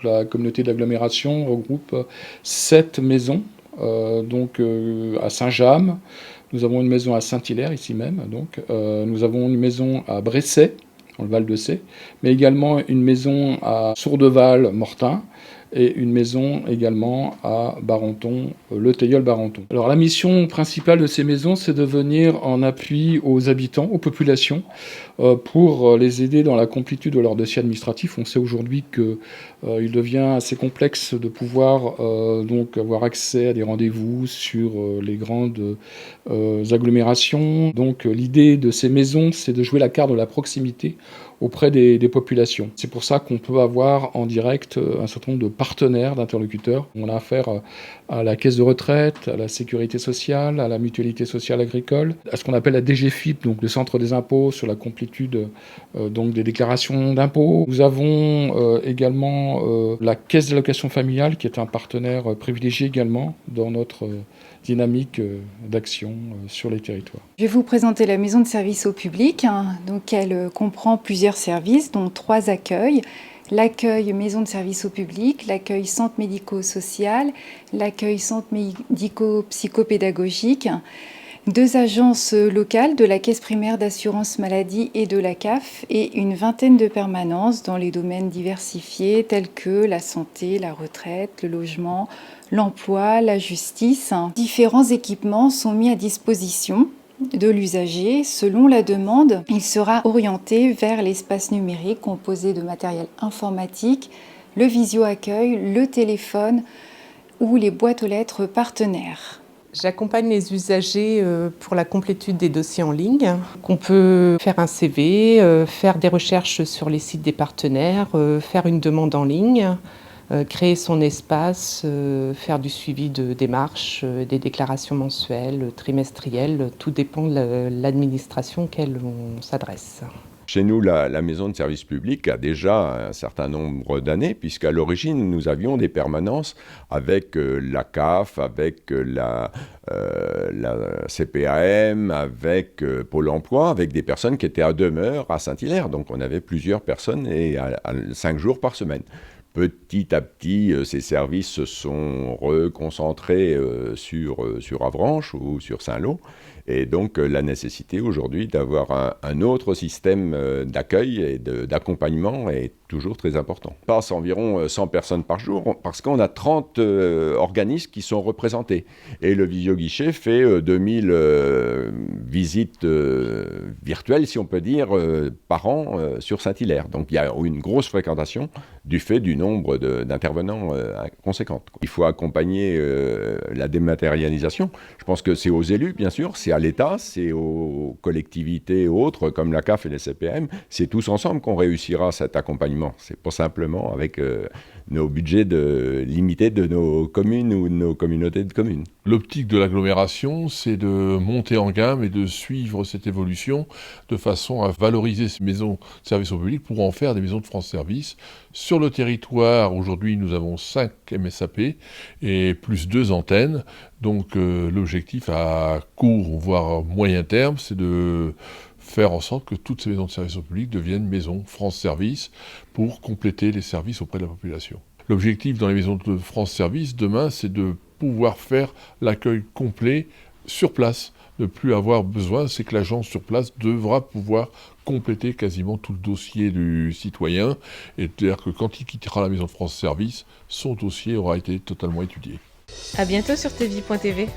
La communauté d'agglomération regroupe 7 maisons, à Saint-James. Nous avons une maison à Saint-Hilaire, ici même. Nous avons une maison à Bresset, dans le Val-de-Sée, mais également une maison à Sourdeval-Mortain, et une maison également à Barenton, le Teilleul-Barenton. Alors la mission principale de ces maisons, c'est de venir en appui aux habitants, aux populations, pour les aider dans la complétude de leur dossier administratif. On sait aujourd'hui qu'il devient assez complexe de pouvoir avoir accès à des rendez-vous sur les grandes agglomérations. Donc l'idée de ces maisons, c'est de jouer la carte de la proximité auprès des populations. C'est pour ça qu'on peut avoir en direct un certain nombre de partenaires, d'interlocuteurs. On a affaire à la caisse de retraite, à la sécurité sociale, à la mutualité sociale agricole, à ce qu'on appelle la DGFiP, donc le centre des impôts sur la complétude des déclarations d'impôts. Nous avons également la caisse d'allocation familiale qui est un partenaire privilégié également dans notre dynamique d'action sur les territoires. Je vais vous présenter la maison de service au public. Donc elle comprend plusieurs services, dont 3 accueils. L'accueil maison de service au public, l'accueil centre médico-social, l'accueil centre médico-psychopédagogique, 2 agences locales de la Caisse primaire d'assurance maladie et de la CAF et une vingtaine de permanences dans les domaines diversifiés tels que la santé, la retraite, le logement, l'emploi, la justice. Différents équipements sont mis à disposition de l'usager. Selon la demande, il sera orienté vers l'espace numérique composé de matériel informatique, le visio-accueil, le téléphone ou les boîtes aux lettres partenaires. J'accompagne les usagers pour la complétude des dossiers en ligne. On peut faire un CV, faire des recherches sur les sites des partenaires, faire une demande en ligne, créer son espace, faire du suivi de démarches, des déclarations mensuelles, trimestrielles. Tout dépend de l'administration auquel on s'adresse. Chez nous, la maison de service public a déjà un certain nombre d'années, puisqu'à l'origine, nous avions des permanences avec la CAF, avec la CPAM, avec Pôle emploi, avec des personnes qui étaient à demeure à Saint-Hilaire. Donc on avait plusieurs personnes et à 5 jours par semaine. Petit à petit, ces services se sont reconcentrés sur Avranches ou sur Saint-Lô. Et donc, la nécessité aujourd'hui d'avoir un autre système d'accueil et d'accompagnement est toujours très important. On passe environ 100 personnes par jour parce qu'on a 30 organismes qui sont représentés. Et le visio-guichet fait 2000 visites virtuelles, si on peut dire, par an sur Saint-Hilaire. Donc, il y a une grosse fréquentation du fait du nombre d'intervenants conséquents. Il faut accompagner la dématérialisation. Je pense que c'est aux élus, bien sûr, c'est à l'État, c'est aux collectivités autres comme la CAF et les CPM. C'est tous ensemble qu'on réussira cet accompagnement. C'est pas simplement avec nos budgets limités de nos communes ou de nos communautés de communes. L'optique de l'agglomération, c'est de monter en gamme et de suivre cette évolution de façon à valoriser ces maisons de service au public pour en faire des maisons de France Service. Sur le territoire, aujourd'hui, nous avons 5 MSAP et plus 2 antennes. Donc l'objectif à court, voire moyen terme, c'est de faire en sorte que toutes ces maisons de service au public deviennent maisons France Service pour compléter les services auprès de la population. L'objectif dans les maisons de France Service, demain, c'est de pouvoir faire l'accueil complet sur place. Ne plus avoir besoin, c'est que l'agence sur place devra pouvoir compléter quasiment tout le dossier du citoyen. Et c'est-à-dire que quand il quittera la maison de France Service, son dossier aura été totalement étudié. À bientôt sur tvie.tv.